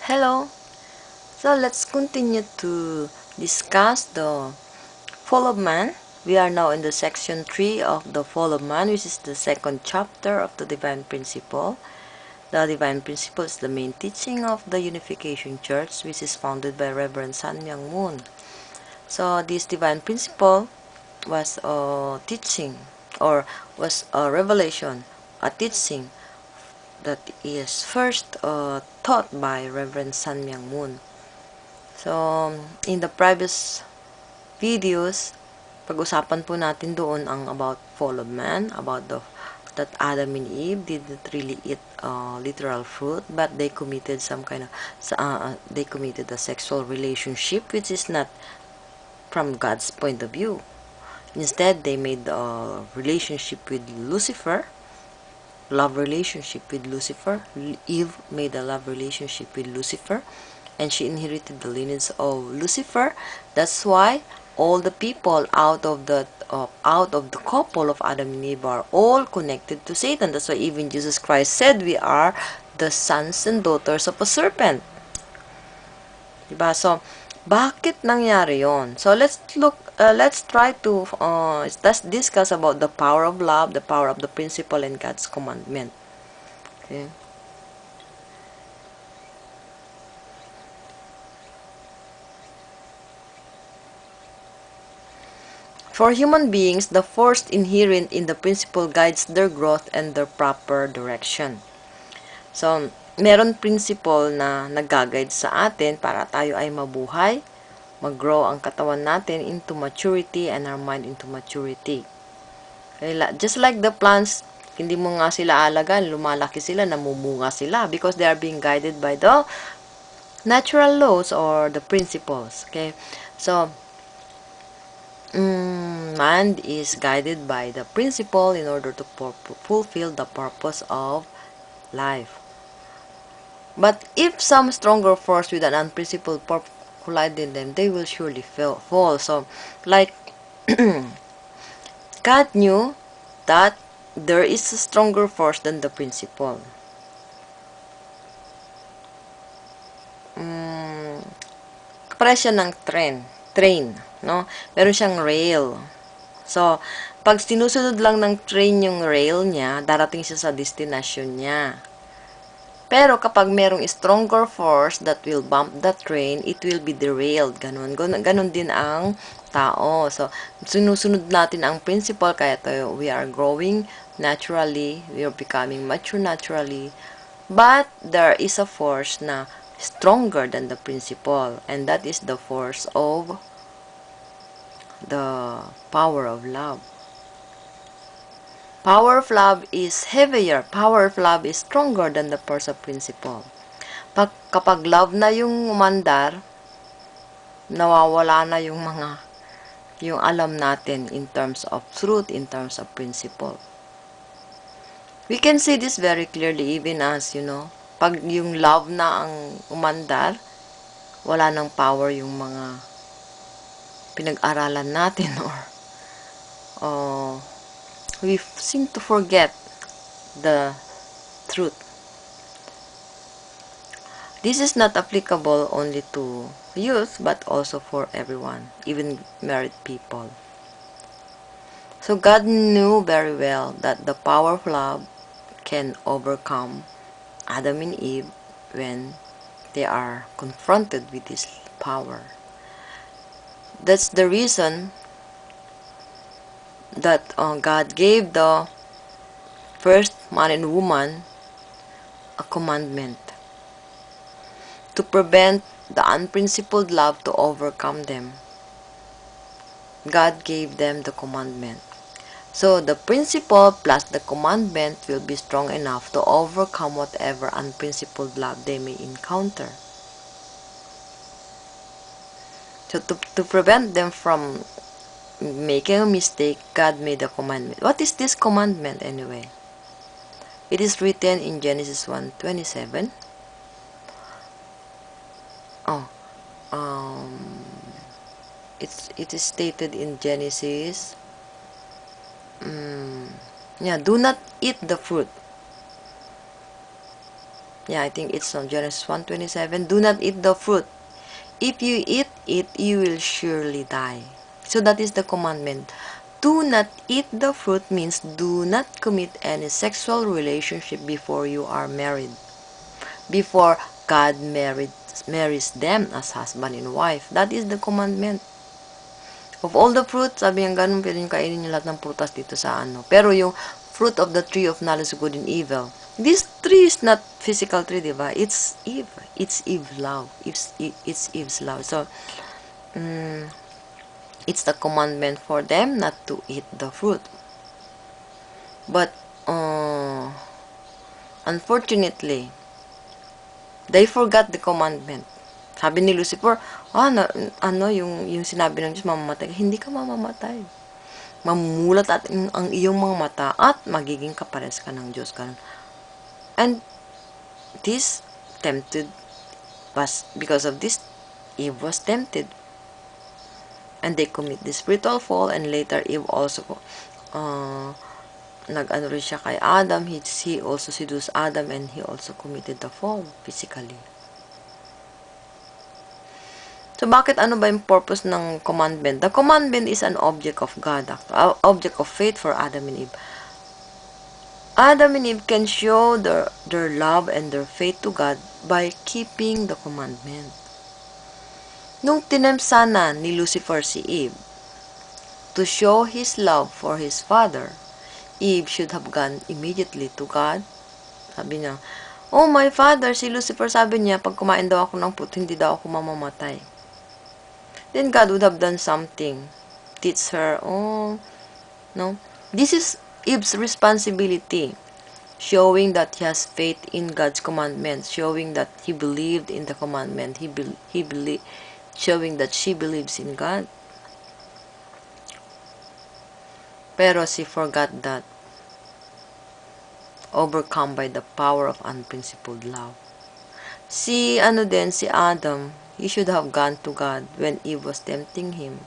Hello. So let's continue to discuss the fall of man. We are now in the section 3 of the fall of man, which is the second chapter of the divine principle. The divine principle is the main teaching of the Unification Church, which is founded by Reverend Myung Moon. So this divine principle was a teaching, or was a revelation, a teaching that is first taught by Reverend Myung Moon. So, in the previous videos, pag-usapan po natin doon ang about fall of man, about that Adam and Eve didn't really eat literal fruit, but they committed they committed a sexual relationship which is not from God's point of view. Instead, they made a relationship with Lucifer, love relationship with Lucifer. Eve made a love relationship with Lucifer, and she inherited the lineage of Lucifer. That's why all the people out of the couple of Adam and Eve are all connected to Satan. That's why even Jesus Christ said we are the sons and daughters of a serpent. Diba? So, bakit nangyari yon? So, let's try to let's discuss about the power of love, the power of the principle, and God's commandment. Okay. For human beings, the force inherent in the principle guides their growth and their proper direction. So, meron principle na nag-guide sa atin para tayo ay mabuhay, mag-grow ang katawan natin into maturity and our mind into maturity. Just like the plants, hindi mo nga sila alagaan, lumalaki sila, namumunga sila because they are being guided by the natural laws or the principles. Okay? So, man is guided by the principle in order to fulfill the purpose of life. But if some stronger force with an unprincipled purpose collide in them, they will surely fall. So, like, God knew that there is a stronger force than the principle. Kapara siya ng train, no? Meron siyang rail. So, pag sinusunod lang ng train yung rail niya, darating siya sa destination niya. Pero kapag merong stronger force that will bump the train, it will be derailed. Ganon din ang tao. So, sinusunod natin ang principle, kaya tayo, we are growing naturally, we are becoming mature naturally. But, there is a force na stronger than the principle, and that is the force of the power of love. Power of love is heavier. Power of love is stronger than the force of principle. Kapag love na yung umandar, nawawala na yung alam natin in terms of truth, in terms of principle. We can see this very clearly even as, pag yung love na ang umandar, wala nang power yung mga pinag-aralan natin or we seem to forget the truth. This is not applicable only to youth, but also for everyone, even married people. So God knew very well that the power of love can overcome Adam and Eve when they are confronted with this power. That's the reason that God gave the first man and woman a commandment to prevent the unprincipled love to overcome them. God gave them the commandment. So the principle plus the commandment will be strong enough to overcome whatever unprincipled love they may encounter. So to prevent them from making a mistake, God made a commandment. What is this commandment anyway? It is written in Genesis 1:27. It is stated in Genesis. Do not eat the fruit. Yeah, I think it's on Genesis 1:27. Do not eat the fruit. If you eat it, you will surely die. So that is the commandment. Do not eat the fruit means do not commit any sexual relationship before you are married. Before God marries them as husband and wife. That is the commandment. Of all the fruit, sabi niya ganun, pwede nyo kainin yung lahat ng prutas dito sa ano. Pero yung fruit of the tree of knowledge of good and evil, this tree is not physical tree, diba? It's Eve. It's Eve's love. It's Eve's love. So, it's the commandment for them not to eat the fruit. But, unfortunately, they forgot the commandment. Sabi ni Lucifer, yung sinabi ng Diyos, mamamatay. Hindi ka mamamatay. Mamumulat at ang iyong mga mata at magiging kapares ka ng Diyos. Ganun. And this tempted was, because of this, Eve was tempted. And they commit the spiritual fall, and later Eve also nag-ano rin siya kay Adam. He also seduced Adam, and he also committed the fall physically. So, bakit ano ba yung purpose ng commandment? The commandment is an object of God, object of faith for Adam and Eve. Adam and Eve can show their love and their faith to God by keeping the commandment. Nung tinempt sana ni Lucifer si Eve to show his love for his father, Eve should have gone immediately to God. Sabi niya, oh my father, si Lucifer sabi niya, pag kumain daw ako ng puto, hindi daw ako mamamatay. Then God would have done something. Teach her, no. This is Eve's responsibility. Showing that he has faith in God's commandments. Showing that he believed in the commandment. Showing that she believes in God. Pero she forgot that. Overcome by the power of unprincipled love. Si Adam, he should have gone to God when Eve was tempting him.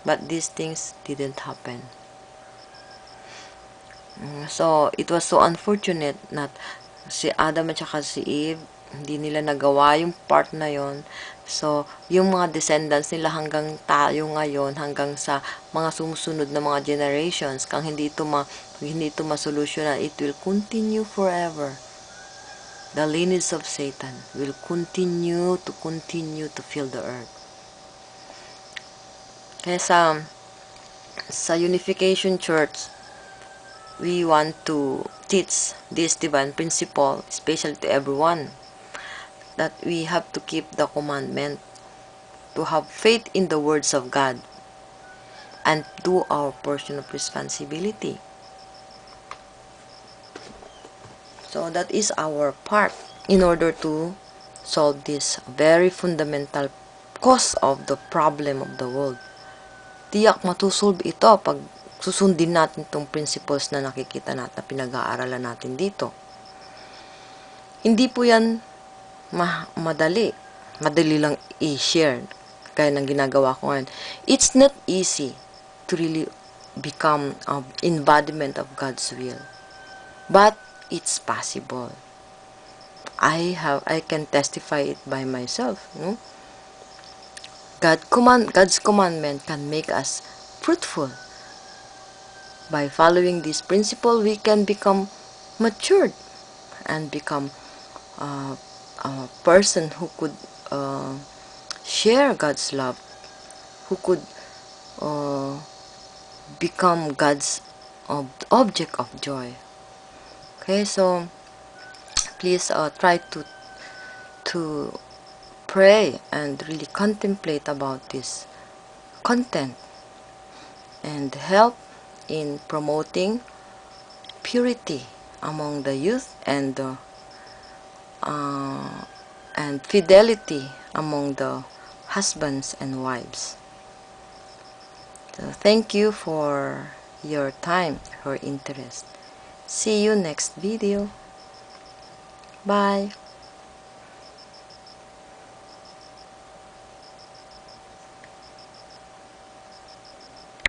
But these things didn't happen. So, it was so unfortunate that si Adam at saka si Eve, hindi nila nagawa yung part na yon. So, yung mga descendants nila hanggang tayo ngayon, hanggang sa mga sumusunod na mga generations, kung hindi ito masolusyonan, it will continue forever. The lineage of Satan will continue to fill the earth. Kaya sa Unification Church, we want to teach this divine principle, especially to everyone, that we have to keep the commandment, to have faith in the words of God, and do our portion of responsibility. So that is our part in order to solve this very fundamental cause of the problem of the world. Tiyak matusolve ito pag susundin natin itong principles na nakikita natin, na pinag-aaralan natin dito. Hindi po yan madali. Madali lang i-share kaya ng ginagawa ko ngayon. It's not easy to really become an embodiment of God's will. But it's possible. I can testify it by myself. No? God's commandment can make us fruitful. By following this principle, we can become matured and become a person who could share God's love, who could become God's object of joy. Okay, so please try to pray and really contemplate about this content and help in promoting purity among the youth and fidelity among the husbands and wives. So thank you for your time, your interest. See you next video. Bye.